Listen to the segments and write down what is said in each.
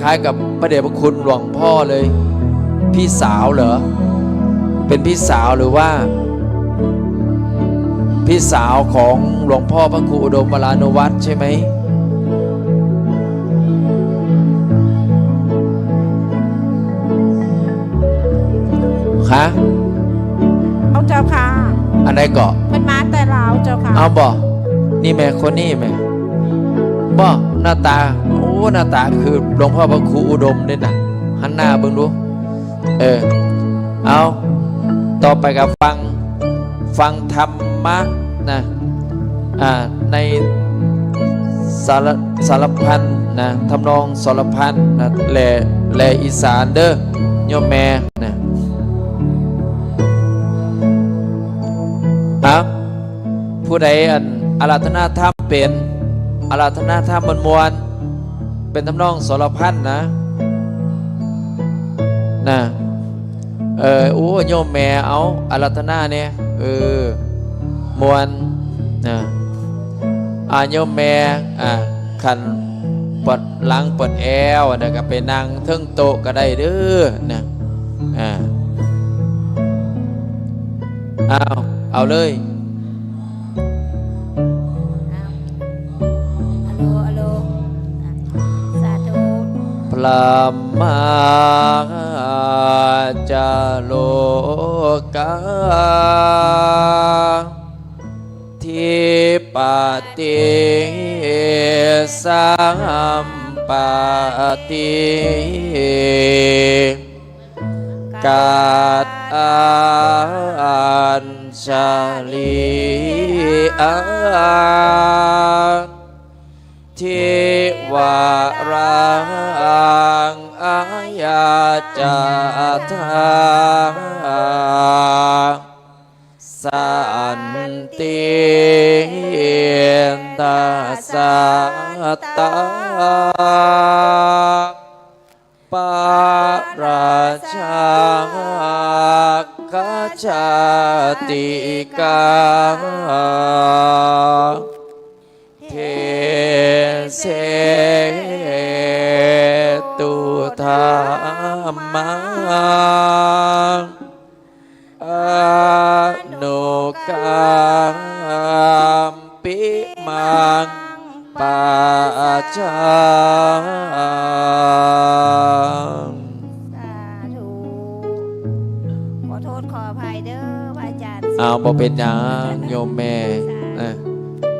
คล้ายกับพระเดชพระคุณหลวงพ่อเลยพี่สาวเหรอเป็นพี่สาวหรือว่าพี่สาวของหลวงพ่อพระครูอุดมวรานุวัตรใช่ไหมคะเอาเจ้าค่ะอันไหนเกาะเป็นมาแต่ลาวเจ้าค่ะเอาบ่นี่แม่คนนี้แม่บ่หน้าตาโอ้หน้าตาคือหลวงพ่อพระครูอุดมเนี่ยนะหันหน้าเบิ่งดูเอาต่อไปกับฟังธรรมะนะในสารพันนะทำนองสารพันนะแหล่อีสานเด้อโยมแม่นะผู้ใดอาราธนาธรรมเป็นอาราธนาธรรมมวลเป็นทำนองสารพันนะโอ้โยมแม่เอาอาราธนาเนี่ยมวลนะโยมแม่ขันปดหลังปดแอวนะก็ไปนั่งเทิงโต๊ะก็ได้เด้อนะเอาเลยพระมาจาโลกาทิปติสัมปติกัตอัญชลีทิวารังอาญาจาธาสันติตาสัตตาปาราชากชาติกาเทเสตุธรรมังอนุกามปิมังปัจจาขอโทษขออภัยเด้อพระอาจารย์บ่เป็นหยังโยมแม่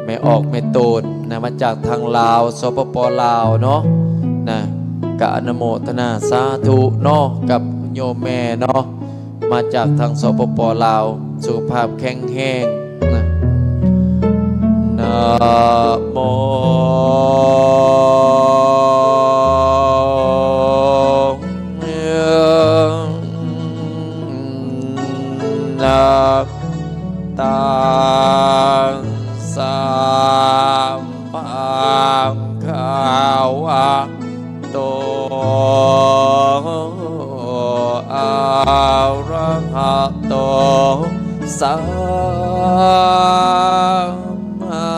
ไม่ออกไม่ตูดนะมาจากทางลาวสปป.ลาวเนาะนะกะอนุโมทนาสาธุเนาะกับโยมแม่เนาะมาจากทางสปป.ลาวสุขภาพแข็งแรงนะโมนะตังสัมปังขาวะโตอะระหะโตสัมมา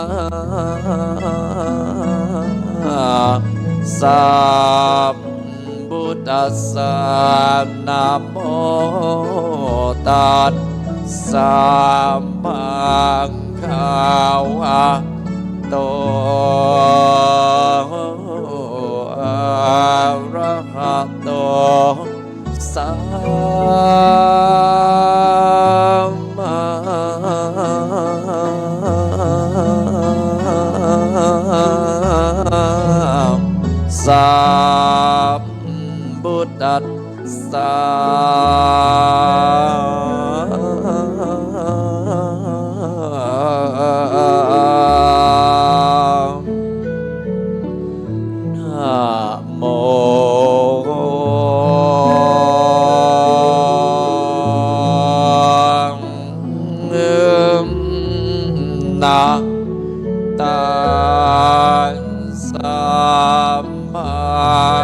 สัมพุทธัสสะนะโมตัสสะปังขาวะโตอะระหะโตสัมมาสัมพุทธัสสะนะตังสัมปั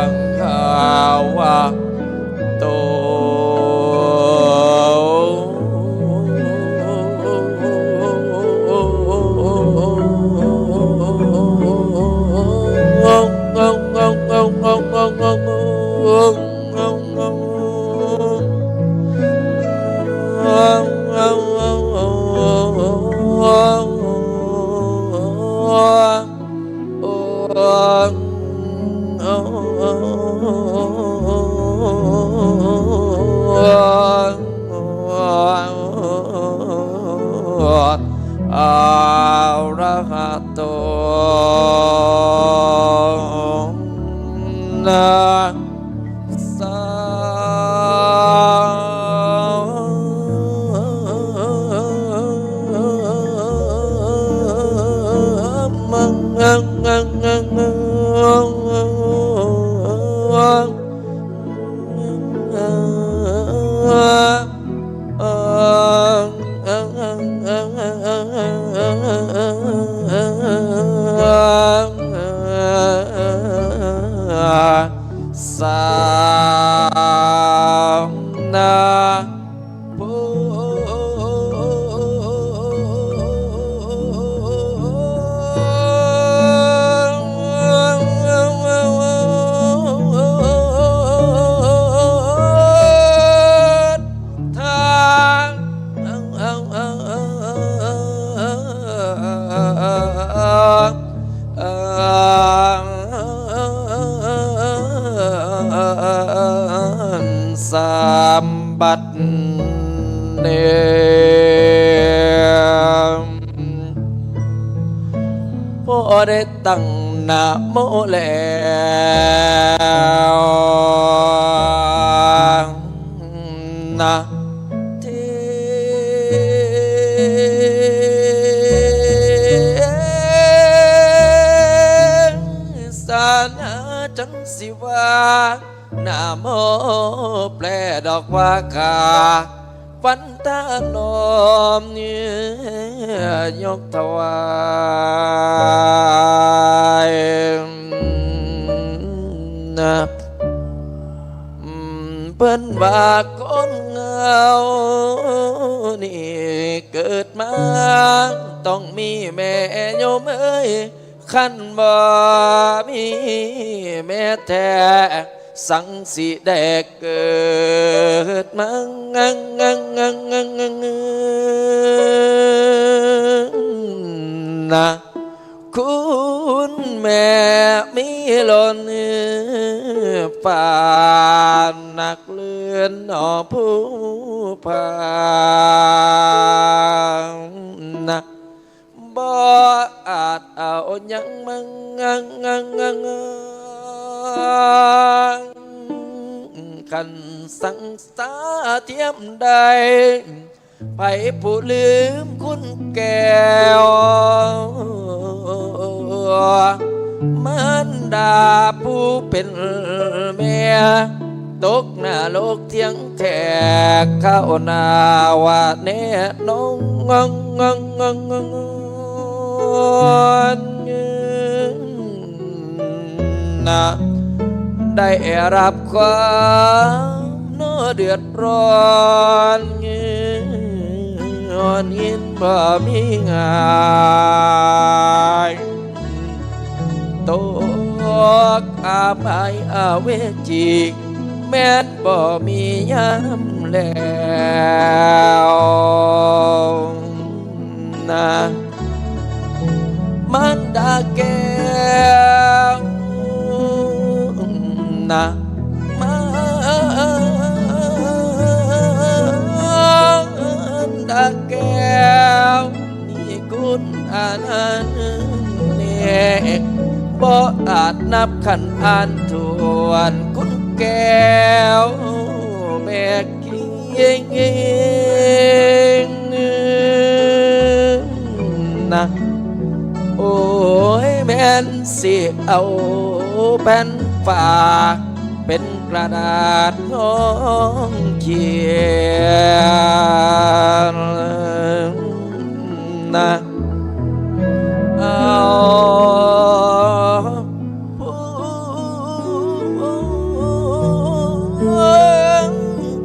งขาวะโต อะระหะโตนะสามังงังงังงังงังสามนาโพทางสามบัดเนมพอได้ตั้งนะโมแล้วนะเทสานาจังสิว่านะโมแปลดอกว่าคาฟันตานอมยกถวายนะเพิ่นว่าคนเงานี่เกิดมาต้องมีแม่โยมเอ้ยขันบ่มีแม่แท้สังสิได้เกิดมางังงังงังงังงังนะคุณแม่มีหล่นป่านนักเลื่อนหนอผู้พานะบ่อาจเอายังมังงังงังงังขันสังสาเทียมใดไปผู้ลืมคุณแก้วมันดาผู้เป็นแม่ตกหน้าโลกเทียงแทกเข้าหน้าว่าแน่น้องงังงังงังงังนะได้รับความน่าเดือดร้อนยินบ่มีง่ายตกอาภัยอาเวจีแม้นบ่มียามแล้วนะมันดาแก้วนะมันดาแก้วนี่คุณอานันเนกบ่อาจนับขันอ่านทวนคุณแก้วแม่กิ้งนะโอ้ยแม่นสิเอาแผ่นฝากเป็นกระดาษน้องเขียนนะเอา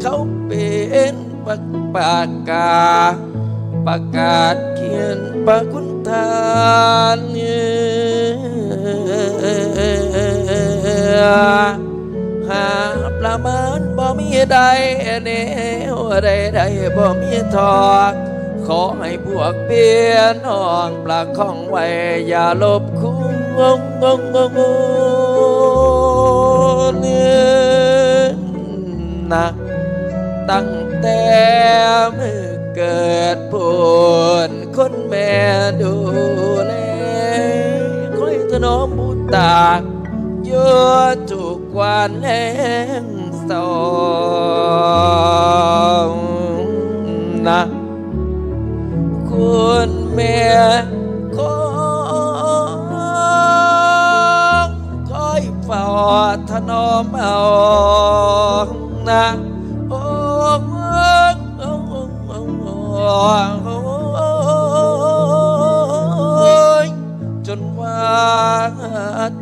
เขาเป็นปากกาประกาศเขียนพระคุณทานใ หาประมาณบ่มีใดแนวใดบ่มีทอกขอให้พวกเปียน้องปลาข้องไว้อย่าลบคุ้งนะตั้งแต่มือเกิดพูนคนแม่ดูแลคอยถนอมบุตรเยอะทุกวันแห่งสองนะคุณแม่คอยเฝ้าถนอมเอานะโอ้จนว่า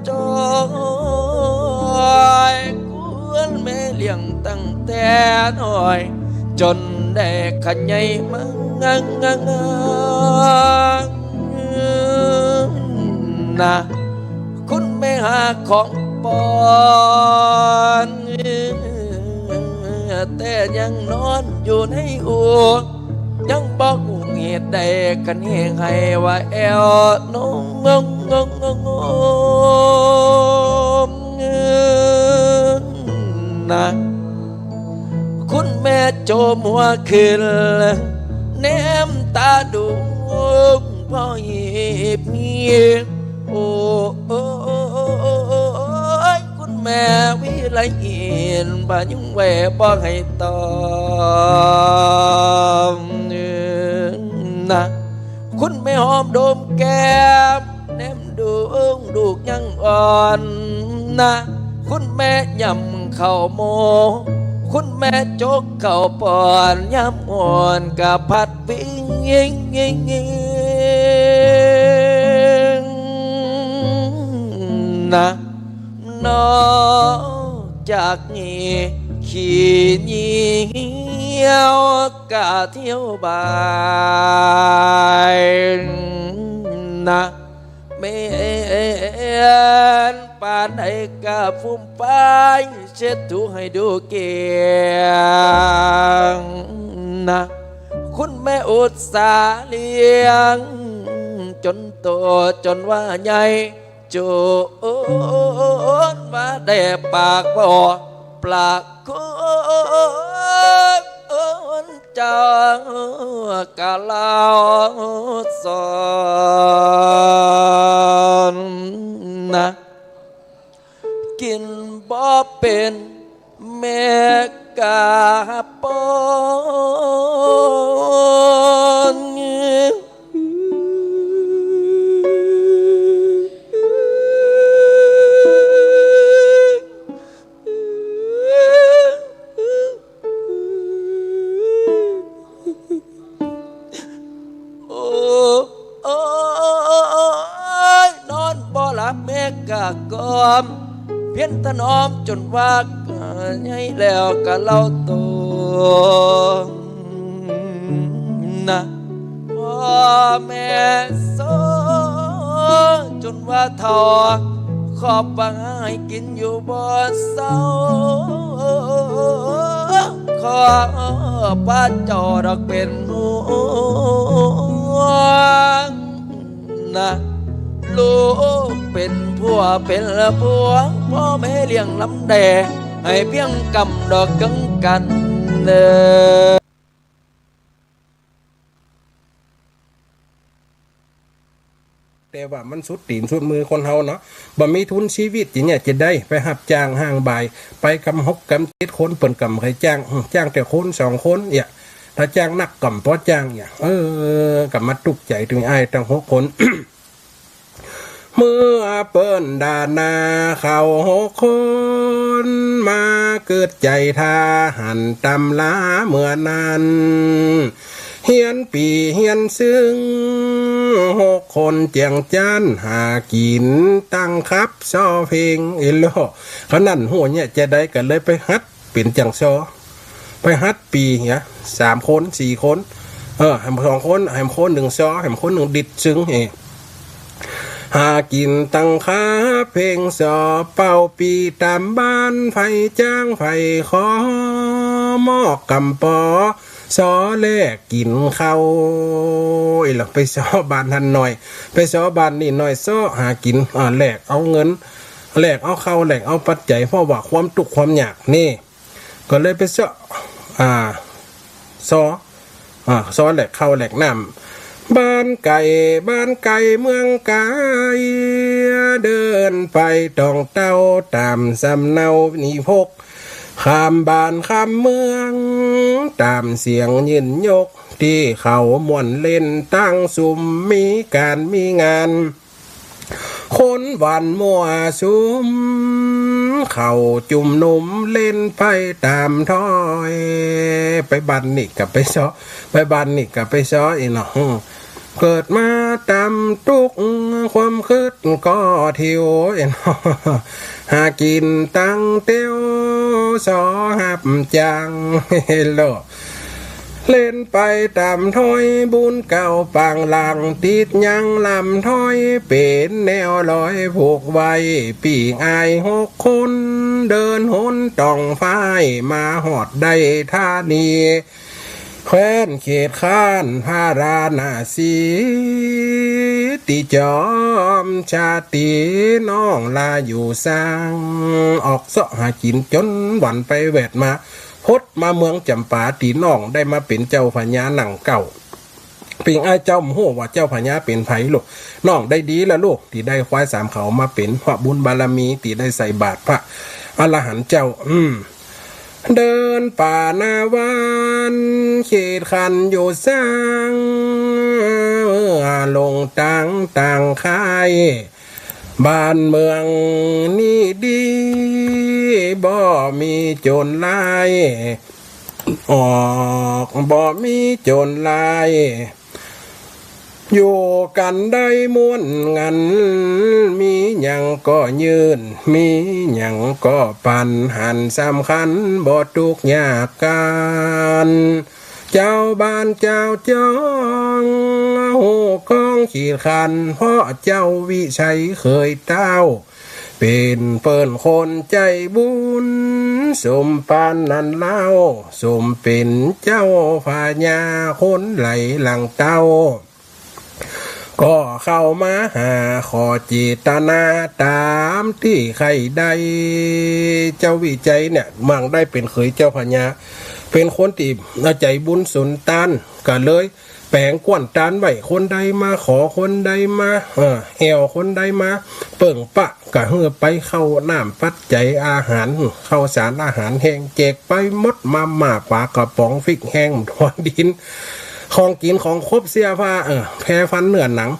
จอยคุณแม่เลี้ยงตั้งแต่น้อยจนได้ขยายมังนะคุณแม่หาของปอนแต่ยังนอนอยู่ในอู่ยังบอกเหตุใดกันเหงให้ว่าแอวน้องนะคุณแม่โจมหัวขึ้นแนมตาดูพ่อหยิบเงียบโอ้คุณแม่วิไลอินบ่ยุ่งแหวบอกให้ตอบนะคุณแม่หอมโดมแก้มแนมดูลูกยังอ่อนนะคุณแม่ยำข้าวโมคุณแม่จกเข่าปอนย้ำอ่อนกับพัดปิ้งนะนอกจากนี้ขี้เหนียวกะเที่ยวบายนะเม่นปานใดกะฟุ้มไปเช็ดถูให้ดูเกียงนะคุณแม่อุตสาห์เลี้ยงจนโตจนว่าใหญ่โจนมาได้ปากบ่ปากคนเจ้ากะลาวสอนนะกินบ่เป็นแม่กาปอนนอนบ่หลับแม่กากอมเพี้ยนถนอมจนว่าใหญ่แล้วก็เล่าตัวนะพ่อแม่โซจนว่าทอขอบบังให้กินอยู่บ่เศร้าขอป้าจอดอกเป็นห่วงนะลูกเป็นผัวเป็นละผัวพ่อแม่เลี้ยงลำแดงให้เพียงกำดอกกังกันเลยแต่ว่ามันสุดตีนสุดมือคนเฮาเนาะบ่มีทุนชีวิตอย่างเงี้ยจะได้ไปหับจ้างห้างบ่ายไปกำหกกำ7คนเปิ่นกำใครจ้างแต่คน2คนเนี่ยถ้าจ้างนักกำพอจ้างเนี่ยกำมาตุกใจถึงอ้ายตั้ง6 คน เมื่อเปิ้นดานาเขา6 คนมาเกิดใจทาหันตำลาเมื่อนั้นเฮียนปีเฮียนซึ่ง6 คนเจียงจันหากินตั้งครับซอเพลงโลขนาดหัวเนี่ยจะได้กันเลยไปฮัดเป็นจังซอไปฮัดปีเนี่ย3 คน 4 คนแหม2 คนแหมคน1ซอแหมคน1ดิดซึ้ง หากินตั้งขาเพลงสอเป่าปีตามบ้านไฟจ้างไฟขอหมอกกำปอซอแลกกินข้าวหลักไปซอบานทันหน่อยไปซอบานนี่หน่อยซอหากินแลกเอาเงินแลกเอาข้าวแลกเอาปัจจัยเพราะว่าความทุกข์ความยากนี่ก็เลยไปซอซอแหลกเข้าแหลกน้ำบ้านไก่เมืองไก่เดินไปตองเต้าตามสำเนานิพกข้ามบ้านข้ามเมืองตามเสียงยินยกที่เขาม่วนเล่นตั้งสุมมีการมีงานคนวันมัวสุมเขาจุ่มนุ่มเล่นไปตามถ้อยไปบันนี่กับไปซ้อไปบันนี่กับไปซ้ออีกเนาะเกิดมาตามทุกความคิดก็เที่ยวเนาะหากินตั้งเตียวสอหับจังโลเล่นไปตามถ้อยบุญเก่าปางหลังติดยังลำถ้อยเป็นแนวลอยผูกไว้ปีกอาย6 คนเดินหนต่องฝ้ายมาหอดได้ท่านีแคว้นเขตข้านพาราณสีติจอมชาติน้องลาอยู่สร้างออกเสาะหากินจนหวันไปแวดมาพดมาเมืองจำปาตีน้องได้มาเป็นเจ้าพญาหนังเก่าปิงไอ้เจ้าโหว่าเจ้าพญาเป็นไผลูกน้องได้ดีละลูกที่ได้ควาย3เขามาเป็นพระบุญบารมีที่ได้ใส่บาตรพระอรหันต์เจ้าเดินป่าหน้าวันเขตคันอยู่สร้างลงต่างค่ายบ้านเมืองนี่ดีบ่มีโจรลายออกบ่มีโจรลายอยู่กันได้ม่วนงันมีหยังก็ยืนมีหยังก็ปันหันสำคัญบ่ทุกยากการเจ้าบ้านเจ้าจองหูกองขีดคันเพราะเจ้าวิชัยเคยเต้าเป็นเปิ้นคนใจบุญสมปานนันเล่าสมเป็นเจ้าพญาคนไหลหลังเต้าก็เข้ามาหาขอจิตนาตามที่ใครได้เจ้าวิจัยเนี่ยมั่งได้เป็นเคยเจ้าพญาเป็นคนที่ใจบุญสุนทานก็เลยแปลงกวนตานไว้คนใดมาขอคนใดมาแอวคนใดมาเปิ่งปะกะเฮือไปเข้าน้ำปัจจัยอาหารเข้าสารอาหารแห้งแจกไปมดมาหมาปลากระป๋องฟิกแห้งทวนดินของกินของครบเสียผ้าแพ้ฟันเนื้อหนัง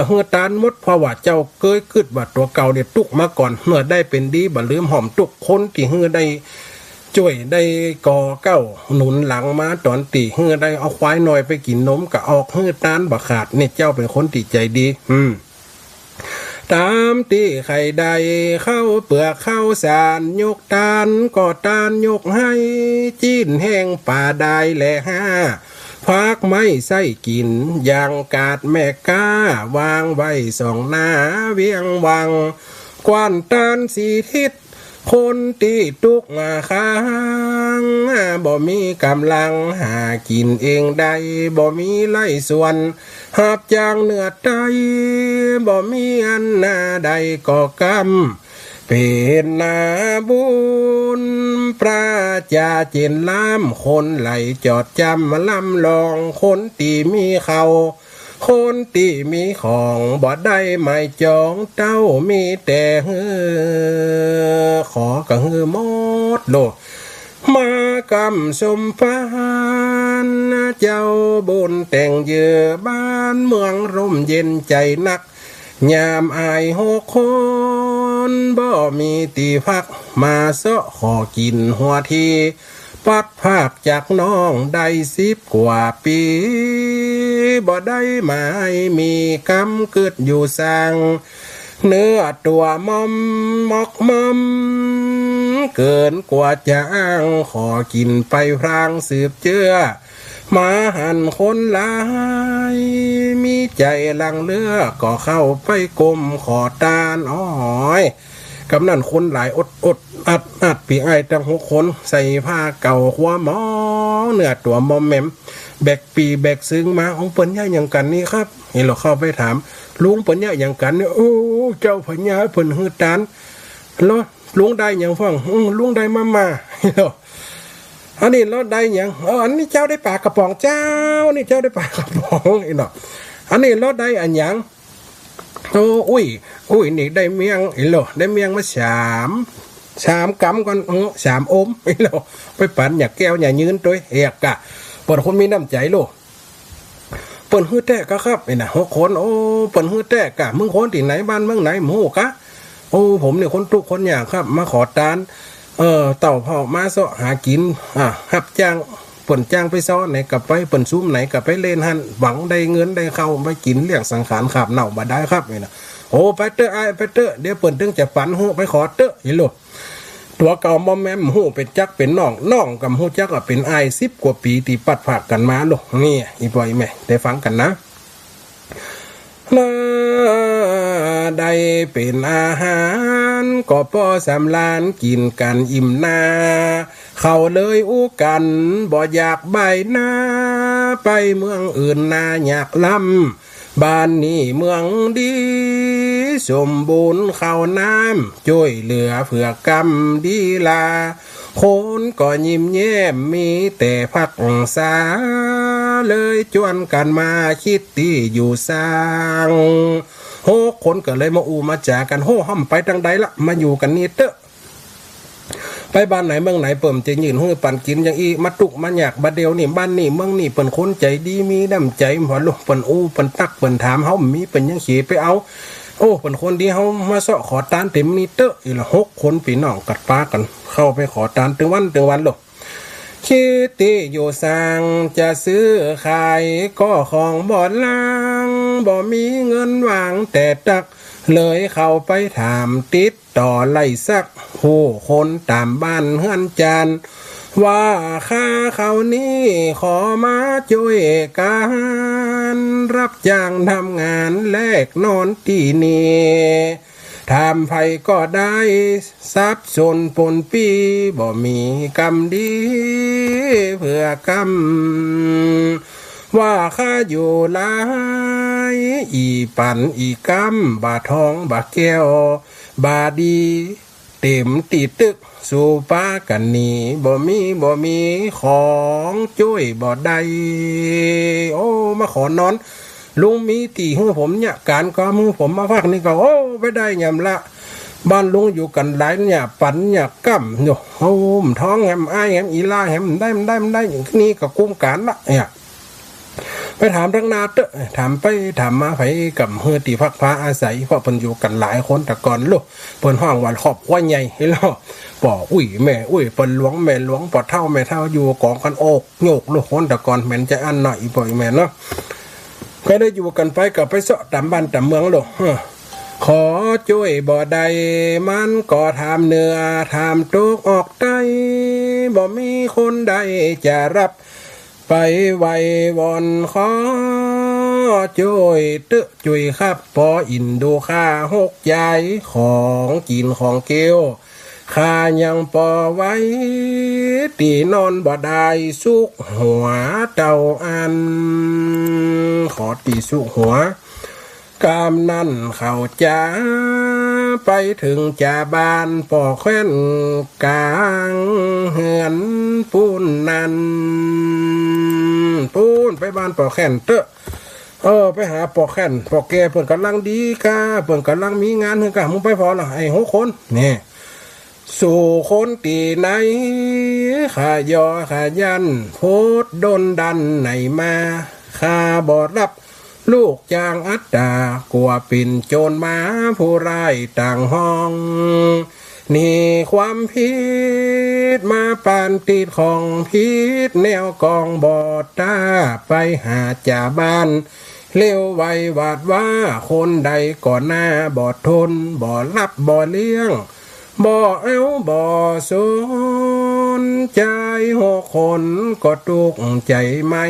เฮือตานมดเพราะว่าเจ้าเกยกึดว่าตัวเก่าเด็ดตุกมาก่อนเมื่อได้เป็นดีบ่ลืมหอมตุกคนที่เฮือได้ช่วยได้ก่อเก้าหนุนหลังมาตอนตีเฮือได้เอาควายหน่อยไปกินนมก็ออกเฮือตานบ่ขาดเนี่ยเจ้าเป็นคนที่ใจดีตามที่ใครใดเข้าเปลือกเข้าสารยกตานก็ตานยกให้จีนแห้งป่าได้แหละพักไม่ใส่กินอย่างกาดแม่ก้าวางไว้สองหน้าเวียงวังกวนตานสีทิศคนตีตุกมาค้างบ่มีกำลังหากินเองได้บ่มีไล่ส่วนหับจางเนื้อใจบ่มีอันหน้าใดก็กำเป็นนาบุญพระจาเจนล้ำคนไหลจอดจำมาล้ำลองคนตีมีเขาคนตีมีของบ่ได้ไม่จองเต้ามีแต่ขอกะหมดโลมากำสมพานเจ้าบุญแต่งเยือบ้านเมืองร่มเย็นใจนักยามอาย6 คนบ่มีตีพักมาเสาะขอกินหัวทีปัดภาคจากน้องได้10 กว่าปีบ่ได้หมายมีกำกึดอยู่สั่งเนื้อตัวมอมมอกมอมเกินกว่าจะอ้างขอกินไปพรางสืบเจือ มาหันคนหลายมีใจลังเลือกก็เข้าไปกลมขอตานอ้อยกำนันคนหลายอดอัดปีไอตั้ง6 คนใส่ผ้าเก่าหัวหมอเนื้อตัวมอมแมมแบกปีแบกซึ้งมาองเปิ้นย่าอย่างกันนี่ครับนี่เราเข้าไปถามลุงเปิ้นย่าอย่างกันเนี่ยโอ้เจ้าพญาเปิ้นฮือตานแล้วลุงได้อย่างฟังลุงได้มาอันนี้เราได้อย่างอันนี้เจ้าได้ปลากระป๋องเจ้านี่เจ้าได้ปลากระป๋องอีเนาะอันนี้เราได้อันอย่างโอ้อุ้ยนี่ได้เมียงอีโลได้เมียงมา3 กำก่อน3 อมอีโลไปปั่นอย่าแก้วอย่ายืนตัวเอกะเปิดคนมีน้ำใจโลเปิดฮื้อแตกก็ครับไอ้น่ะ6 คนโอ้เปิดฮื้อแตกกะมึงคนที่ไหนบ้านเมืองไหนหมู่กะโอ้ผมเนี่ยคนทุกคนอย่างครับมาขอตานเต่าพ่อมาเสาะหากินหับจ้างป่นจ้างไปซ้อไหนกับไปป่นซุ้มไหนกับไปเล่นหันหวังได้เงินได้เข้าไปกินเลี้ยงสังขารขับเน่ามาได้ครับนี่นะโอ้ไปเตอะไปเตอะเดี๋ยวเปิ่นตึงจะฝันหูไปขอเตอะอีโลตัวเก่ามอมแมมหูเป็นจักเป็นน้องกับหูจักเป็นไอ10 กว่าปีที่ปัดผักกันมาโลนี่อีปล่อยแม่ได้ฟังกันนะได้เป็นอาหารก็พอสำลานกินกันอิ่มหน้าเขาเลยอู้กันบ่อยากใบหน้าไปเมืองอื่นนาอยากล้ำบ้านนี้เมืองดีสมบูรณ์ข้าวน้ำช่วยเหลือเผื่อกำดีลาคนก็ยิ้มแย้มมีแต่พักษาเลยชวนกันมาคิดที่อยู่สร้าง6 คนก็เลยมามาจากันห้ำไปทางใดละมาอยู่กันนี่เตอะไปบ้านไหนเมืองไหนเปิ่มจะยืนหื้อปั่นกินอย่างอีมาตุกมาอยากบาเดียวนี่บ้านนี่เมืองนี่เปิ่นคนใจดีมีน้ำใจพอลูกเปิ่นเปิ่นตักเปิ่นถามเฮามีเปิ่นยังขี่ไปเอาโอ้เปิ่นคนดีเฮามาเสาะขอตานเต็มนี่เตอะอีละ6 คนพี่น้องกัดป้ากันเข้าไปขอตานถึงวันลูกคิดติอยู่สร้างจะซื้อขายก็ของบ่ล้างบ่มีเงินวางแต่ตักเลยเข้าไปถามติดต่อไล่ซักผู้คนตามบ้านเฮือนจานว่าค่าเขานี่ขอมาช่วยการรับจ้างทำงานแลกนอนที่นี่ทำไผก็ได้ทรัพย์สนปนปีบ่มีกรรมดีเพื่อกรรมว่าข้าอยู่หลายอีปันอีกำบาทองบาแก้วบาดีเต็มตีตึกสู่ป้ากันนี่บ่มีของช่วยบ่ได้โอ้มาขอนอนลุงมีตีหื้อผมเนี่ยการก็มือผมมาพักนี่ก็โอ้ไปได้ยำละบ้านลุงอยู่กันหลายเนี่ยปันเนี่ยกั้มอยู่โอ้ท้องแหมอ้ายแหมอีลาแหมได้อย่างนี้ก็กุ้มการละเนี่ยไปถามทั้งนาเตอะถามไปถามมาไผกับเฮือตีพักพาอาศัยเพราะเพิ่นอยู่กันหลายคนแต่ก่อนลูกเพิ่นห้องวันครอบครัวใหญ่ให้เราป่อแม่เปิ้นหลวงแม่หลวงป่อเท่าแม่เท่าอยู่กองกันโอกโยกลูกคนแต่ก่อนแม่นจะอันหน่อยป่อยแม่เนาะก็ได้อยู่กันไปกับไปเสาะตามบ้านตามเมืองลูกขอช่วยบ่ได้มันก็ทำเนื้อทำตุกออกได้บ่มีคนใดจะรับไปไว้วอนขอช่วยช่วยครับพออินดูค่า6 ใหญ่ของกินของเกี้ยวข้ายังปอไว้ตีนอนบ่ได้สุกหัวเต่าอันขอตีสุกหัวกามนั่นเขาจะไปถึงจ่าบ้านปอแคว้นกลางเหือนปูนนั่นปูนไปบ้านปอแค้นเตอะไปหาปอแค้นปอแกเปิ่นกำลังดีกะเปิ่นกำลังมีงานเฮือกะมึงไปพอละไอ้6 คนนี่สู่คนตีไหนข้ายอข้ายันโพดดนดันไหนมาข้าบอดรับลูกจางอัตตากลัวปิ่นโจรมาผู้ร้ายต่างห้องนี่ความผิดมาปานติดของผิดแนวกองบอดตาไปหาจ่าบ้านเลี้ยวไวหวาดว่าคนใดก่อนหน้าบอดทนบ่รับบ่เลี้ยงบ่เอาบ่ส นใจหกคนก็ตุกใจไม่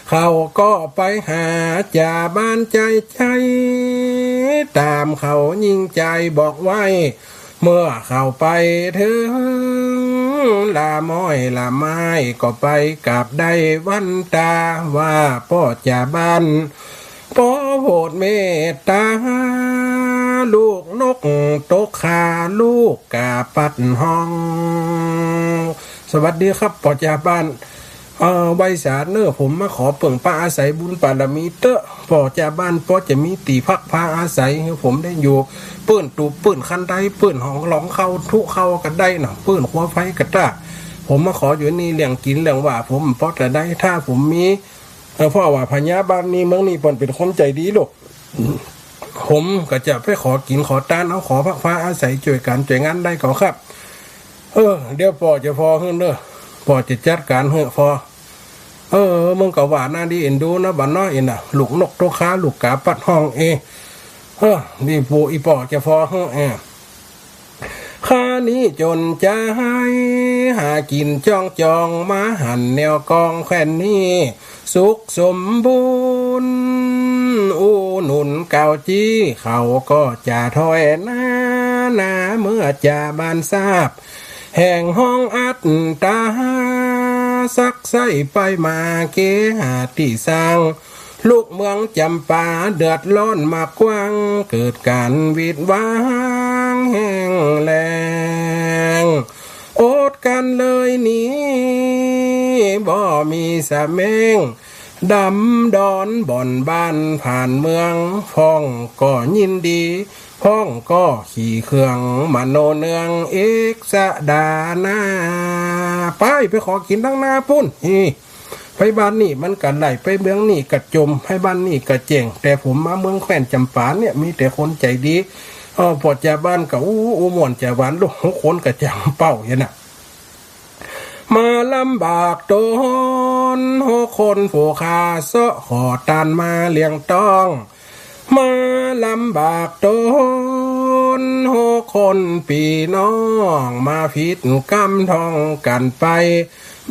เขาก็ไปหาจ่าบ้านใจใจตามเขายิ่งใจบอกไว้ เมื่อเข้าไปถึงลาม้อยลาไม้ก็ไปกราบได้วันตาว่าพ่อจ่าบ้านพ่อโปรดเมตตาลูกนกตกขาลูกกาปัดห้อง สวัสดีครับพ่อจ่าบ้านไวสาเนอผมมาขอเปิ่งป้าอาศัยบุญปารมีเตอะพ่อจ่าบ้านพ่อจะมีตีพักพาอาศัยให้ผมได้อยู่เปื้นตูเปื้นคันไดเปื้นห้องหลองเข้าทุเข้ากันได้น่ะเปื้นหัวไฟกระตาผมมาขออยู่นี่เลี้ยงกินเลี้ยงว่าผมพ่อจะได้ถ้าผมมีพ่อว่าพญาบ้านนี้เมืองนี้เปิ้นเป็นคนใจดีลูกผมก็จะไปขอกินขอต้านเอาขอพักพาอาศัยช่วยกันช่วยงานได้ก็ครับเดี๋ยวพ่อจะพอขึ้นเด้อพ่อจะจัดการเฮ้พอมึงก็ว่าน่าดีเอ็นดูนะบ้านน้อยเอ็นน่ะลูกนกตัวค้าลูกกาปัดห้องนี่ปู่อีป่อจะพอข้านี้จนใจหากินจองมาหันแนวกองแขวนนี้สุขสมบูรณ์อู้หนุนเก่าจี้เขาก็จะถอยหน้าเมื่อจะบานทราบแห่งห้องอัดตาสักใส่ไปมาเกหาที่สร้างลูกเมืองจำปาเดือดร้อนมากกว้างเกิดการวิดวางแห้งแรงโอดกันเลยนี้บ่มีสะเมงดำดอนบ่อนบ้านผ่านเมืองพ้องก็ยินดีพ้องก็ขี่เครื่องมโนเนืองเอกสะดานาไปขอกินทั้งหน้าพุ่นไปบ้านนี่มันกันไหลไปเมืองนี่กระจมให้บ้านนี่กระเจงแต่ผมมาเมืองแขวนจำปาเนี่ยมีแต่คนใจดีพอจะบ้านกับอู้ม่วนจะหวานลูกคนกระจังเป้าอย่างน่ะมาลำบากตนคนผู้ขาเสาะขอตานมาเลี้ยงต้องมาลำบากตนคนปีน้องมาผิดกำทองกันไป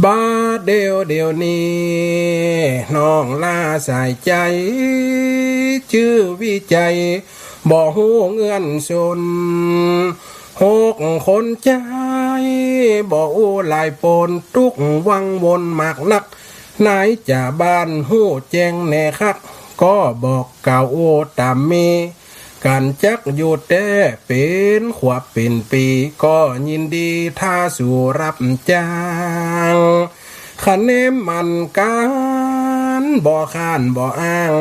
บาดเดียวนี้น้องลาใส่ใจชื่อวิจัยบ่หูเงื่อนชนคนใจบ่อู้หลายปนทุกวังวนมากนักนายจะบ้านหูแจ้งแน่คักก็บอกเก่าโอตามมีการจักอยู่แต่เป็นขวบเป็นปีก็ยินดีถ้าสู่รับจ้างคะแนนมันการบ่ข้านบ่อ้าง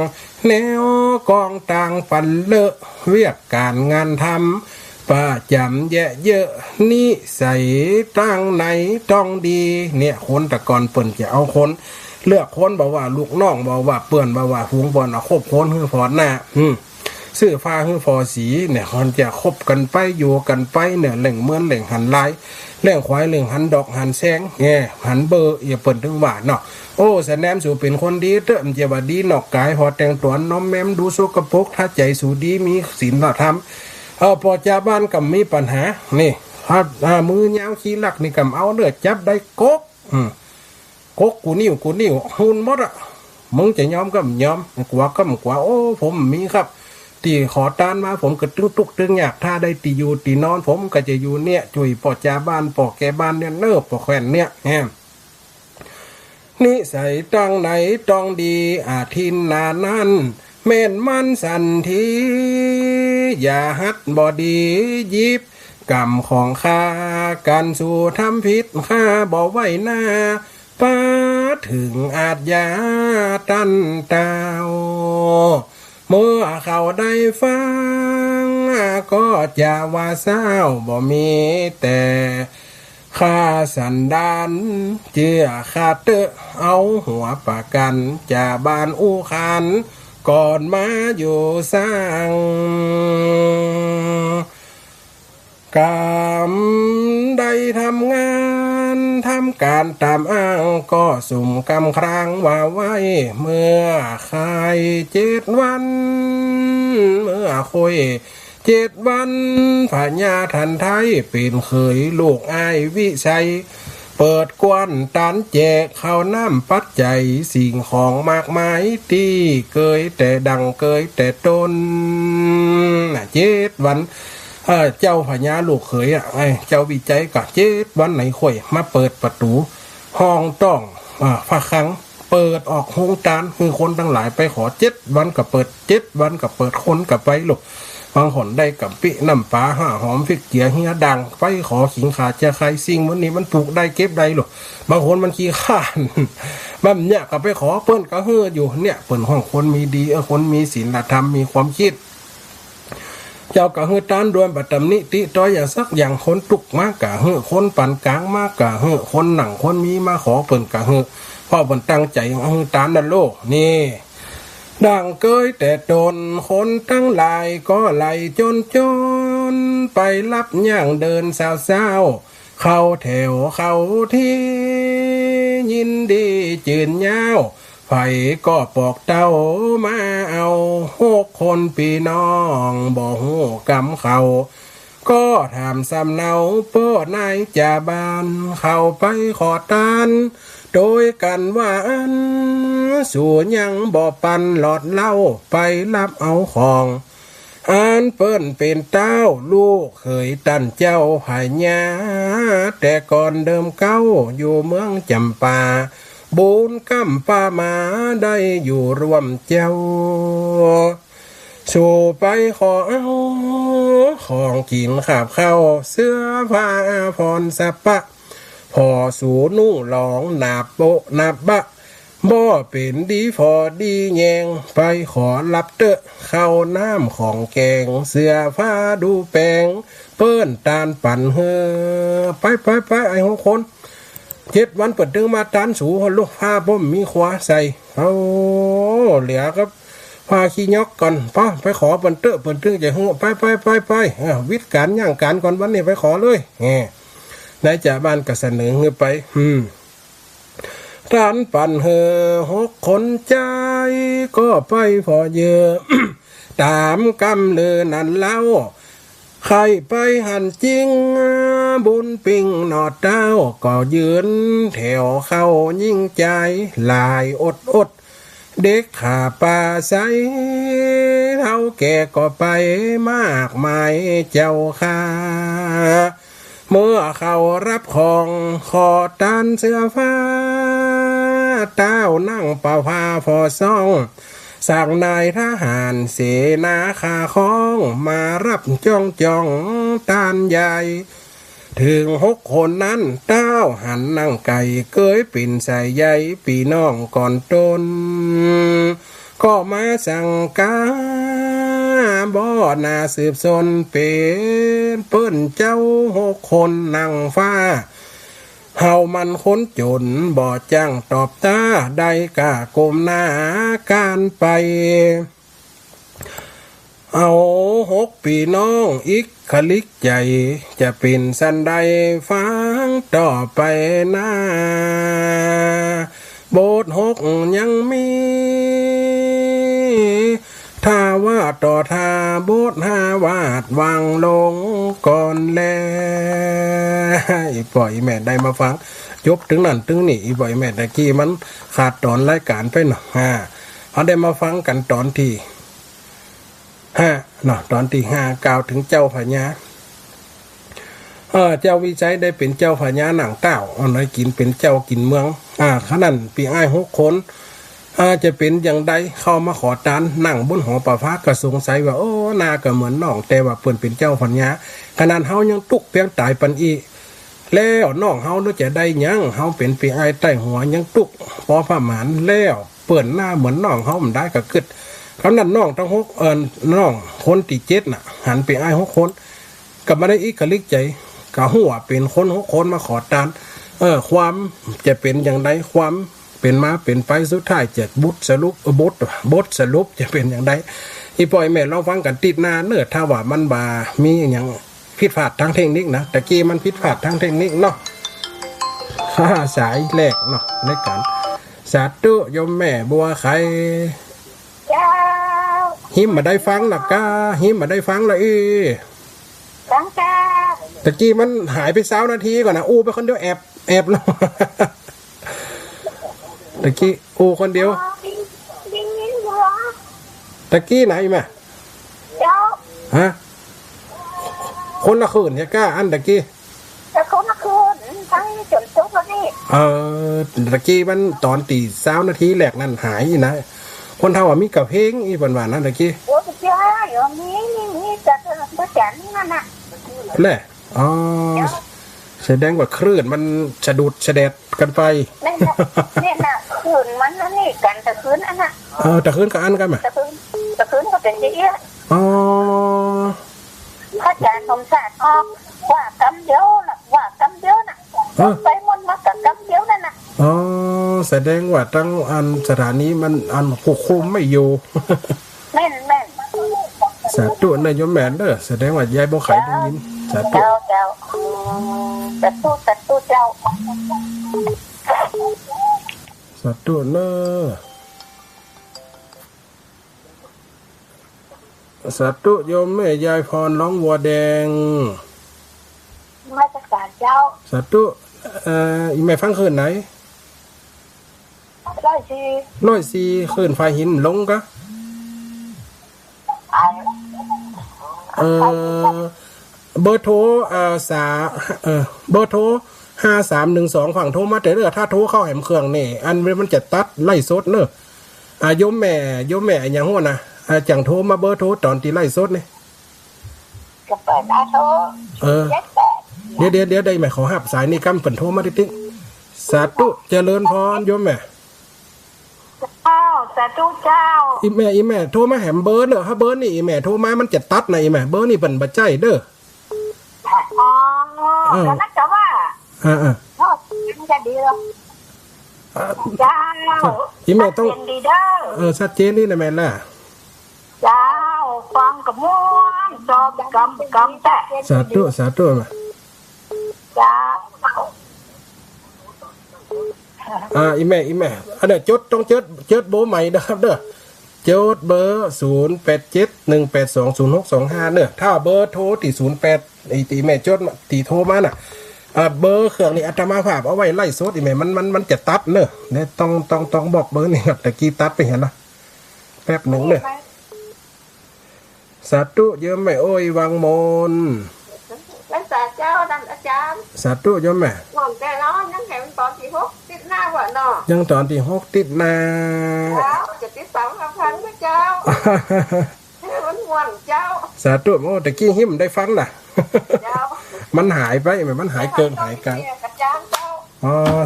แนวกองต่างปันเลอะเวียกการงานทำป้าจำแย่เยอะนี่ใส่ตั้งไหนต้องดีเนี่ยคนตะกอนเปิ่นจะเอาคนเลือกคนบอกว่าลูกน้องบอกว่าเปื่อนบอกว่าหุงบอลเอาคบคนคือพอหน้าซื้อฟ้าคือพอสีเนี่ยคนจะคบกันไปอยู่กันไปเนี่ยแหล่งเมือนแหล่งหันลายแหล่งควายแหล่งหันดอกหันแซงหันเบอร์อย่าเปิ่นถึงหวานเนาะโอ้แสดงสู่เป็นคนดีเตอะมันจะว่าดีนอกกายพอแต่งตัวน้อมแม้มดูโซกปกถ้าใจสู่ดีมีศีลธรรมพอจะบ้านกับมีปัญหานี่มือยาวขี้ลักนี่กับเอาเลือดจับได้กกกูนิ่วหุ่นหมดอ่ะมึงจะยอมก็ยอมกว่าโอ้ผมมีครับตีขอตานมาผมก็ตึงอยากถ้าได้ตีอยู่ตีนอนผมก็จะอยู่เนี่ยจุยปอจ่าบ้านปอแกบ้านเนี่ยเนิบปอแขวนเนี่ยนิสัยตั้งไหนต้องดีอาทินนานั้นแม่นมันสันทีอย่าฮัดบอดียิบกรรมของข้าการสู่ทำผิดข้าบ่ไว้หน้าป้าถึงอาจยาตันเตาเมื่อเขาได้ฟังก็จะว่าเศร้าบ่มีแต่ข้าสันดานเจือขาดเตอเอาหัวประกันจะบ้านอู้ขันก่อนมาอยู่สร้างกรรมได้ทำงานทำการตามอ้างก็สุ่มกำครางว่าไว้เมื่อใคร7 วันเมื่อคุย 7 วันพญาทันไทยเป็นเคยลูกอ้ายวิชัยเปิดกวนตันแจกข้าวน้ำปัจจัยสิ่งของมากมายที่เคยแต่ดังเคยแต่ต้น7 วันเจ้าพญาลูกเขยเจ้าวิจัยกับ7 วันไหนข่อยมาเปิดประตูห้องต้องพระคลังเปิดออกโฮงตานคือคนทั้งหลายไปขอ7 วันกับเปิด7 วันกับเปิดคนกับไปลูกบางคนได้กับปิน้ำปลาห่าหอมพริกเกียเฮียดังไปขอขิงขาจะใครสิ่งวันนี้มันปลูกได้เก็บได้ลูกบางคนมันขี้ข้านมันเนี่ยก็ไปขอเปิ้นก็เฮืออยู่เนี่ยเปิ้นห้องคนมีดีคนมีศีลธรรมมีความคิดเจ้ากะเฮือตานรวมบัตรนิติต้อยอย่างสักอย่างคนตุกมากกะเฮือคนปานกลางมากกะเฮือคนหนังคนมีมาขอเปิ้นกะเฮือพ่อเปิ้นตั้งใจเฮือตานนั่นโลกนี่ดังเกยแต่ตนคนทั้งหลายก็ไหลจนไปรับย่างเดินสาวเข้าแถวเข้าที่ยินดีจืนยาวไผก็ปอกเต้ามาเอา6 คนพี่น้องบ่ฮู้กำเขาก็ถามสำเนาโป้นายจ่าบานเข้าไปขอทานโดยกันว่าอันสู่ยังบ่ปันหลอดเหล้าไปรับเอาของอันเปิ้นเป็นเต้าลูกเคยตันเจ้าพญาแต่ก่อนเดิมเก้าอยู่เมืองจำปาบุญกำป้ามาได้อยู่รวมเจ้าสู่ไปขอเอาของกินขาบเข้าเสื้อผ้าพรสะปะพอสู่นุ่งหลองหนาโปะหนาบะบ่เป็นดีพอดีแยงไปขอรับเตอะเข้าน้ำของแกงเสื้อผ้าดูแปลงเปิ้นตาลปั่นเฮอไปไอ้หัวคน7 วันเปิดดึงมาตานสูลูกผ้าบ่มมีขวาใส่เอาเหลือครับพาขี้ยอกก่อนป้าไปขอเปิ้นเตอะเปิ้นตึงจะหัวไปวิทย์การย่างการก่อนวันนี้ไปขอเลยนายจ่าบ้านก็เสนอเงือไปร้านปั่นเฮอ6 คนใจก็ไปพอเยอะ ตามกำเลยนั่นเล่าใครไปหันจริงบุญปิงหนอดเต้าก็ยืนแถวเข้ายิ่งใจลายอดเด็กขาป่าใสเท่าแก่ก็ไปมากมายเจ้าค่ะเมื่อเขารับของขอตานเสื้อฟ้าเต้านั่งเป่าผ้าพอซ่องสั่งนายทหารเสนาขาของมารับจ้องตานใหญ่ถึง6 คนนั้นเต้าหันนั่งไก่เกยปิ่นใส่ใยปีน้องก่อนต้นก็มาสั่งกาบ่นาสืบสนเป็นเปิ้นเจ้า6 คนนั่งฟ้าเฮามันคนจนบ่จ้างตอบตาได้กะกลมหน้าการไปเอา6 พี่น้องอีกคลิกใจจะเป็นสันใดฟังต่อไปนะโบสถ์6ยังมีถ้าว่าต่อทาโบสถ์5 วาดวางลงก่อนแล้วปล่อยแม่ได้มาฟังจบถึงนั่นถึงนี่ปล่อยแม่ตะกี้มันขาดตอนรายการไปหน่อยเขาได้มาฟังกันตอนที่5เนาะตอนที่5กล่าวถึงเจ้าพญาเจ้าวิจัยได้เป็นเจ้าพญาหนังเต้าเอาน้อยกินเป็นเจ้ากินเมืองขนาดปีอ้าย6 คนจะเป็นอย่างใดเข้ามาขอตานนั่งบนหอประภาก็สงสัยว่าโอ้นาก็เหมือนน้องแต่ว่าเปิ้นเป็นเจ้าพญาขนาดเฮายังตุกเพียงตายปันอีแล้วน้องเฮาน่าจะได้ยังเฮาเป็นปีอ้ายใต้หัวยังตุกพอประมาณแล้วเปิ้นหน้าเหมือนน้องเฮามันได้ก็กึดคำนั้นน้องทั้ง6น้องคนที่7น่ะหันปีอ้าย6 คนก็มาได้อีกกะลิกใจก็หัวเป็นคน6 คนมาขอตานความจะเป็นอย่างไรความเป็นมาเป็นไปสุดท้ายจะบทสรุปจะเป็นอย่างไรอีปล่อยแม่เราฟังกันติดหน้าเนื้อถ้าว่ามันบามีอย่างผิดพลาดทางเทคนิคนะแต่กี้มันผิดพลาดทางเทคนิคเนาะสายแรกเนาะในการสาธุโยมแม่บัวไข่เ หิมมาได้ฟังล่ะก้าหิมมาได้ฟังละตั้งแต่ ตะกี้มันหายไป20 นาทีก่อนนะอู้ไปคนเดียวแอบแล้ว ตะกี้อู้คนเดียว ดิ้งดิ้งหัว ตะกี้ไหนมา เจ้า ฮะคนละคืนใช่ก้าอันตะกี้ แต่เขามาคืนทั้งจนทุกคนนี่ ตะกี้มันตอนตี20 นาทีแหลกนั่นหายนะคนเท่าว่ามีกับเพลงอีหวานๆนั่นตะกี้ โอ้ยเจ้าอย่างนี้จะจันนั่นน่ะ แหละแสดงว่าคลื่นมันสะดุดเสด็จกันไป นี่น่ะคืนมันนั่นนี่กันแต่คืนอันน่ะ แต่คืนกับอันกันไหม แต่คืนก็เป็นเยอะ อ๋อ พระอาจารย์สมศาสตร์ออกว่ากำเดียวน่ะไปมนต์มากับกำเดียวนั่นน่ะ อ๋อแสดงว่าตั้งอันสถานีมันอันควบคุมไม่อยู่ แม่น สาธุนายโยมแม่นเด้อแสดงว่ายายบ่ไขได้ยินสาธุ เจ้าแต่ตู้เจ้า สาธุเด้อสาธุโยมแม่ยายพรร้องวัวแดง มาจากศาลเจ้า สาธุอีแม่ฟังคืนไหน 104คืนไฟหินลงกะเบอร์โทรเบอร์โทร5312ฝั่งโทรมาแต่เด้อถ้าโทรเข้าแหมเครื่องนี่อันมันจะตัดไล่สดเนอะโยมแม่อย่างหัวนะจังโทรมาเบอร์โทรตอนที่ไล่สดนี่ ก็เปิดอาโทร เดี๋ยวได้แม่ขอหับสายนี่กำเปิ่นโทรมาติ๊กสาธุเจริญพรโยมแม่ สาธุเจ้า อีแม่โทรมาแหมเบอร์เนอะถ้าเบอร์นี่อีแม่โทรมามันจะตัดนะอีแม่เบอร์นี่เปิ่นบ่ใจเด้อแล้วนักจะว่าพ่อมันจะดีหรอเจ้า อีแม่ต้องดีเด้อชัดเจนนี่นะแม่ล่ะ เจ้าฟังกับม้วนจอบกำแต่ สาธุมา เจ้า อีแม่อันเนี้ยต้องจดเบอร์ใหม่นะครับเด้อจดเบอร์0871820625เด้อถ้าเบอร์โทรที่08ไอ้ตีแม่จดตีโทรมาน่ะเบอร์เครื่องนี่อาตมาภาพเอาไว้ไล่สดอีแม่มันจะตัดเนอะเนี่ยต้องบอกเบอร์นี่ครับตะกี้ตัดไปเห็นนะแป๊บหนึ่งเนอะสาธุโยมแม่โอ้ยวังมนแล้วสาเจ้าดันอาจารย์ สาธุโยมแม่หม่อมแต่น้อยยังแข็งตอนที่6ติดหน้าหัวหนอยังตอนที่6ติดหน้าจะติด2 ครั้งนะเจ้าให้มันม่วนเจ้าสาธุโอ้ตะกี้หิมได้ฟังน่ะ เจ้า มันหายไปมันหายเกินหายกัน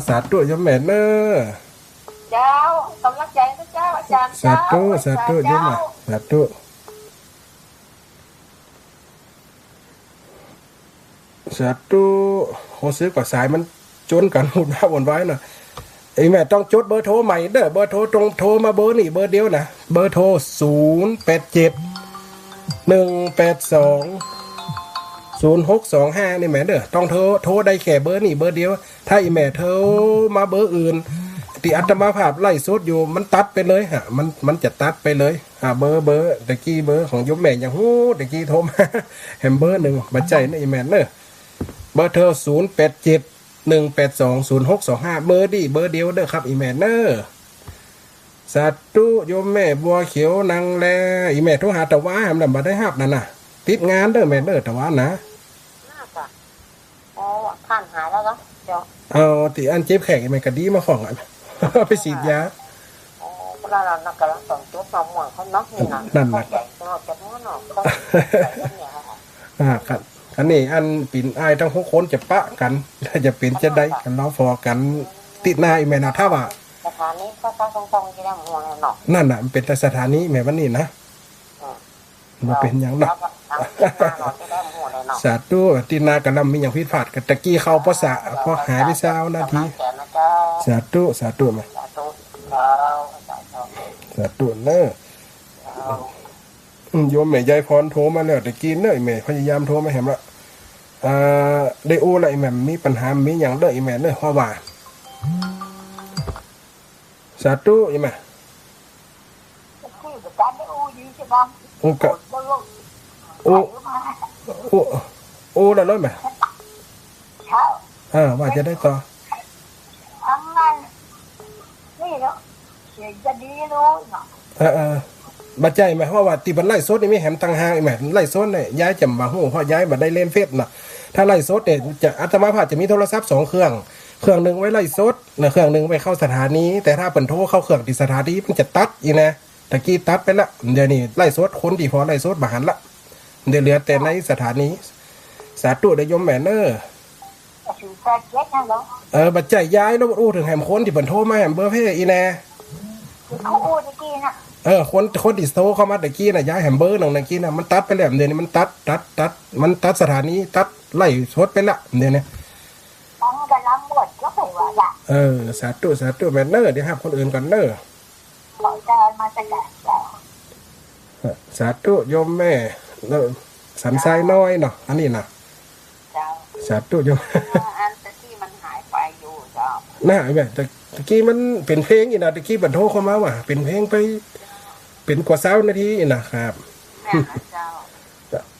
สาธุโยมแม่เนอเจ้ากำลังใจนะเจ้าอาจารย์สาธุโยมแม่สาธุโหซื้อกับสายมันจนกันหุ่นหน้าวนไว้น่ะไอ้แม่ต้องจดเบอร์โทรใหม่เด้อเบอร์โทรตรงโทรมาเบอร์นี่เบอร์เดียวนะเบอร์โทร0871820625นี่แม่เด้อต้องโทรได้แค่เบอร์นี่เบอร์เดียวถ้าอีแม่โทรมาเบอร์อื่นที่อาตมาภาพไล่สดอยู่มันตัดไปเลยฮะมันจะตัดไปเลยเบอร์ตะกี้เบอร์ของโยมแม่อย่างฮู้ตะกี้โทรมาแฮมเบอร์1บัดใจนะอีแม่เด้อเบอร์โทร0871820625เบอร์ดีเบอร์เดียวเด้อครับอีแม่เด้อสาธุโยมแม่บัวเขียวนางแลอีแม่โทรหาตะว้าแฮมนำบ่ได้รับนั่นน่ะติดงานเด้อแม่เด้อตะว้านะผ่านหายแล้วเหรอเจ้าติอันเจ็บแขกอีแม่ก็ดีมาของไปฉีดยาเรานักการส่งตัวสมองเขาน็อกนี่นะนั่นน่ะครับอันนี้อันปิ่นอายทั้ง6คนจะปะกันจะเป็นจะได้กันเราฟอกันติดหน้าอีแม่นะถ้าว่าสถานีก็ตรงๆที่ได้หัวเนาะนั่นน่ะมันเป็นสถานีแม่วันนี้นะมันเป็นอย่างนั้นสาธุตินากันนำมีอย่างผิดพลาดกันตะกี้เข้าพอหายไป20 นาทีสาธุไหมสาธุเนอะโยมแม่ยายพรโทรมาแล้วตะกี้เนอะแม่พยายามโทรมาแหมละได้โอ้ละแม่มีปัญหามีอย่างเด้อแม่เนอะเพราะว่าสาธุแม่คือการได้อู้ยืนเฉ ที่บ้าน โอ้กะ บ่ลง โอ้โอ้โอ้แล้วร้อยไหม เช้า ว่าจะได้ต่อ ทำงานนี่เนาะเสียจะดีรู้เนาะ บัดใจไหมว่าตีบันไล่สดนี่มีแหมตังหางไหมไล่สดเนี่ยย้ายจำบ่ฮู้เพราะย้ายบัดได้เล่นเฟซน่ะถ้าไล่สดเนี่ยจะอาตมาภาพจะมีโทรศัพท์2เครื่องหนึงไว้ไล่สดนะเครื่องหนึงไปเข้าสถานีแต่ถ้าเปิ่นโทรเข้าเครื่องที่สถานีมันจะตัดอีนะตะกี้ตัดไปละเดี๋ยวนี้ไล่สดคนที่พอไล่สดบ่หันละเดี๋ยวเหลือแต่ในสถานีสาธุได้ยมแม่เนอ ถือแซ่เจ็ดนั่นเนาะ บัดใจย้ายแล้วอู้ถึงแหมคนที่เปิ่นโทรมาแหมเบอร์เพอีแน่ เขาอู้ตะกี้น่ะ คนที่โทรเข้ามาตะกี้น่ะย้ายแหมเบอร์หนึ่งตะกี้น่ะมันตัดไปแล้วเดี๋ยวนี้มันตัดมันตัดสถานีตัดไล่สดไปละเดี๋ยวนี้ มันกำลังบวชก็ไปว่าละ สาธุแม่เนอเดี๋ยวครับคนอื่นก่อนเนอ ขอใจมาแต่แก่แล้ว สาธุโยมแม่แล้วสันทรายน้อยเนาะอันนี้นะ เจ้า สาธุโยม อันตะกี้มันหายไปอยู่เจ้า น่าแม่ตะกี้มันเป็นเพลงอีนะตะกี้บันโทรเข้ามาว่ะเป็นเพลงไปเป็นกว่า20 นาทีอีนะครับ แม่นะเจ้า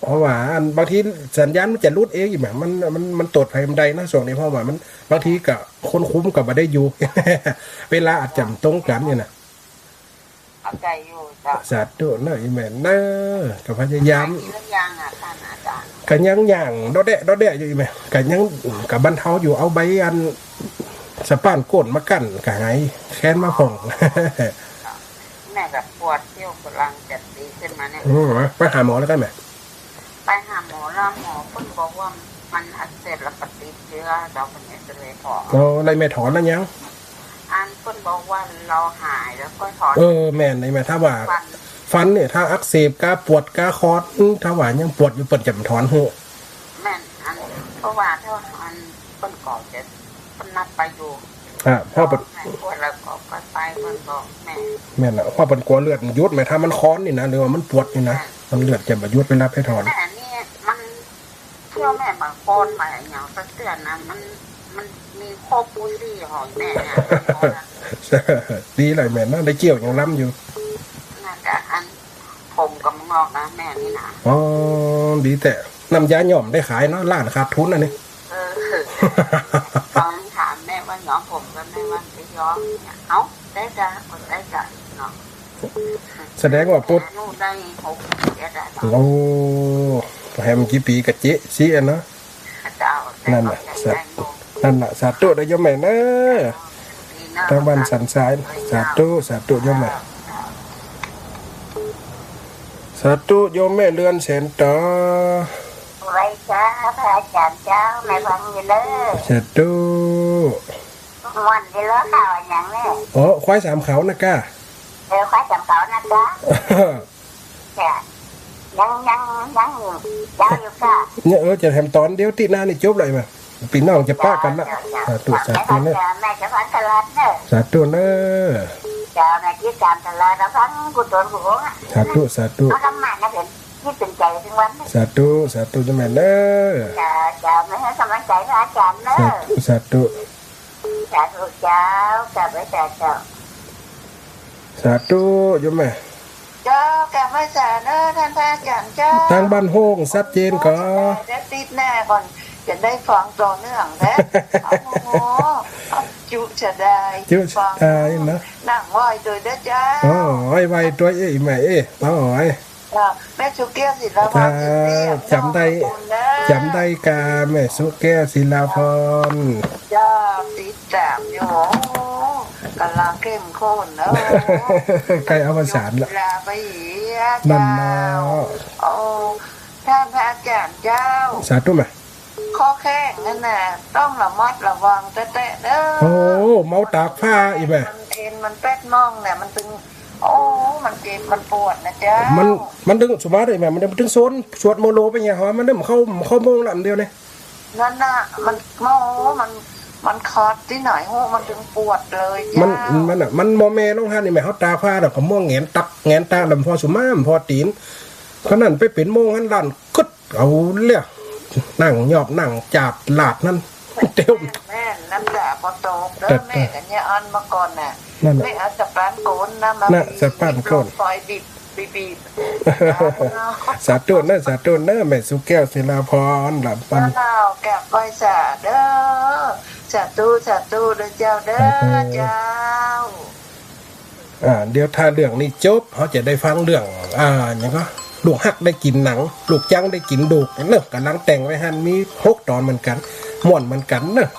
เพราะว่าอันบางทีสัญญาณมันจะรุดเองอีกแบบมันตดภัยมันใดนะช่วงนี้เพราะว่ามันบางทีกับคนคุ้มกับมาได้อยู่ เวลาอาจจะตรงกันเนี่ยนะ เอาใจอยู่เจ้า สาธุเนอะอีแม่เนอะกับพยายาม ทีละอย่างอ่ะท่านอาจารย์ กันยังอย่างดอแดะอยู่อีแม่กันยังกับบรรเทาอยู่เอาใบอันสะป้านก้นมากั้นกะไงแค้นมาผ่อง แม่แบบปวดเที่ยวกำลังจะดีขึ้นมาเนี่ย ไปหาหมอแล้วกันไหม ไปหาหมอแล้วหมอเพิ่งบอกว่ามันอักเสบแล้วก็ติดเชื้อเราเป็นเอสเรย์พอ เราอะไรแม่ถอนแล้วยัง อันเพิ่นบอกว่าเราหายแล้วก็ถอน แม่ในแม่ถ้าว่า ฟัน ฟันเนี่ยถ้าอักเสบกาปวดกาคอดถ้าว่ายังปวดอยู่เปิดจำถอนเหอะ แม่นอันเพราะว่าถ้าอันเพิ่นก่อจะเพิ่นนัดไปอยู่ พ่อเปิด ปวดแล้วก็ไปเพิ่นบอกแม่ แม่น่ะพ่อเปิดกลัวเลือดยุดไหมถ้ามันค้อนนี่นะหรือว่ามันปวดนี่นะมันเลือดจะมายุดไปรับให้ถอน แม่นี่มันเที่ยวแม่บางคนมาอย่างสักเตือนนะมันมีโคปุ้ยดีของแม่เนี่ย ดีเลยแม่น่าได้เกี่ยวยังล้ำอยู่ น่าจะอันผมกับมึงออกนะแม่นี่นะ อ๋อดีแต่น้ำยาหย่อมได้ขายเนาะร้านขาดทุนอันนี้ ตอนถามแม่ว่าย้อมผมกับแม่ว่าจะย้อมเนี่ยเอ้าได้จ้ะคนได้จ้ะเนาะ แสดงว่าปุ๊ด นู่นได้6 เดือนแล้ว โอ้แฮมกี่ปีกับเจ๊ซีอันเนาะ เจ้านั่นแหละ นั่นแหละสาธุได้ยมแม่เนอะทางบ้านสันสายสาธุยมแม่สาธุโยมแม่เรือนแสนต่อ ไว้จ้าพระอาจารย์เจ้าในฟังอยู่เลย สาธุ วันที่แล้วข่าวอย่างนี้ ควายสามเขานะก้า ควายจำเขานะจ๊ะจ้ะยังอยู่ค่ะ เนี่ยจะทำตอนเดียวตีหน้านี่จบเลยมั้ยปีน้องจะป้ากันละสาธุเนอะ แม่จะฟังตลาดเนอะ สาธุเนอะ เจ้าแม่ที่ตามตลาดแล้วฟังกุศลกุศลอ่ะ สาธุ เอาทำหมันนะเห็นที่เป็นใจถึงวัน สาธุยมแม่เนอะ จ้าไม่ให้กำลังใจพระอาจารย์เนอะ สาธุ เจ้ากับไว้เจ้า สาธุยมแม่ เจ้ากับไว้เจ้าเนอะท่านพระอาจารย์เจ้า ทางบ้านโฮงชัดเจนก็ เดี๋ยวติดแน่ก่อนจะได้ฟังต่อเนื่องนะโอ้โหจุจะได้ จุได้นะ นั่งไหวโดยเด้อจ้า ไว้ตัวแม่แม่ชุเกี้ยศิลาพร จำได้กาแม่สุแก้วศิลาพร จ้าติดตามอยู่กำลังเข้มข้นเนอะ ใกล้อวสานละ ลาไปอีก นั่น เจ้า แล้ว โอ้ท่านพระอาจารย์เจ้า สาธุไหม ข้อแข้งนั่นน่ะต้องระมัดระวังแตะเด้อ เมาตากผ้าอีแม่ มันเอ็นมันแป๊ดมองเนี่ยมันตึงโอ้มันเจ็บมันปวดนะเจ้า มันดึงสมาร์ทเลยแม่มันดึงโซนสวดโมโลไปอย่างมันดึงเข้าโมงละอันเดียวเลย นั่นน่ะมันโอ้มันคอดที่ไหนโอ้มันถึงปวดเลยเจ้า มันโมเมน้องฮานี่แม่เขาตาผ้าดอกก็ม่วงแงนตาลำพอสุมาพอตีนขนาดไปเป็นโมงหันลั่นกึดเอาเลี้ยนั่งหยอบนั่งจับหลาดนั่นเต็ม แม่น้ำด่าพอโตกเด้อแม่กันเนี่ยอันมาก่อนน่ะ นั่น ไม่เอาสปานโกนนะมา น่ะสปานโกน ไฟดิบ บี สาธุเนอะสาธุเนอะแม่สุแก้วศิลาพรหลับปัน เจ้าแก่ก้อยสาเด้อสาธุเด้อเจ้าเด้อเจ้า เดี๋ยวถ้าเรื่องนี้จบเขาจะได้ฟังเรื่องอย่างก็ลูกฮักได้กินหนังลูกจังได้กินดูกเนอะกำลังแต่งไว้ฮันมี6 ตอนเหมือนกันม่วนเหมือนกันเนอะ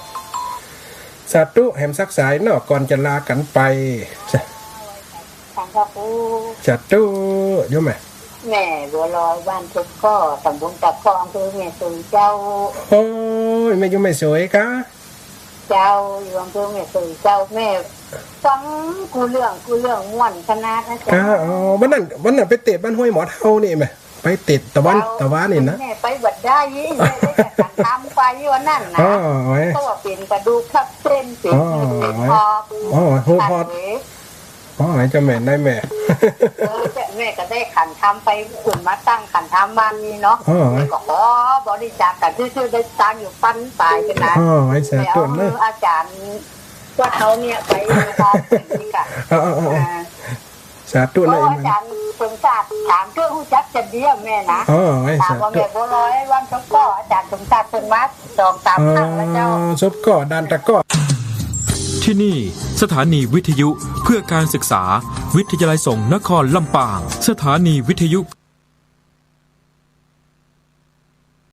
สาธุแหมสักสายเนอะก่อนจะลากันไป ทางพระครู สาธุโยมแม่ แม่บัวลอยบ้านทุกข้อตำบลตะคองคือแม่สุยเจ้า โอ้ยแม่โยมแม่สวยค่ะ เจ้าอยู่อำเภอแม่สุยเจ้าแม่ฟังกูเรื่องม่วนขนาดนะ ค่ะ เจ้า อ๋อวันนั้นไปเตะบ้านห้วยหมอเท่านี่แม่ไปเตะตะวันนี่นะ แม่ไปบัดได้ยี่แม่ได้แต่การทำไปวันนั้นนะ อ๋อไว้ ก็ว่าเป็นกระดูกทับเส้นเป็นกระดูกคอ อ๋อหูพอด ตัดเว อ๋อไอ้เจ้าแม่ได้แม่ แม่ก็ได้ขันทำไปอุ่นมาตั้งขันทำบ้านนี้เนาะ อ๋อ แม่ก็ขอบริจาคกันชื่อได้ตังอยู่ปั้นปลายกันนะ อ๋อไอ้สา แม่ ธุ เอา เนอะ อาจารย์ว่าเขาเนี่ยไปพอเป็นนี่ค่ะ อ๋อสาธุ เพ เนอะ ราะ ไอ้ อา แม่ จารย์สมศาสตร์ถามเครื่องหูจักจะเดียวแม่นะ อ๋อไอ้ ถาม สา ว่า ธุ แม่บัวลอยวันทุกก็อาจารย์สมศาสตร์เป็นวัด2-3 ครั้งแล้วเจ้า ซบก่อดันตะก้อ ที่นี่สถานีวิทยุเพื่อการศึกษาวิทยาลัยสงฆ์นครลำปางสถานีวิทยุ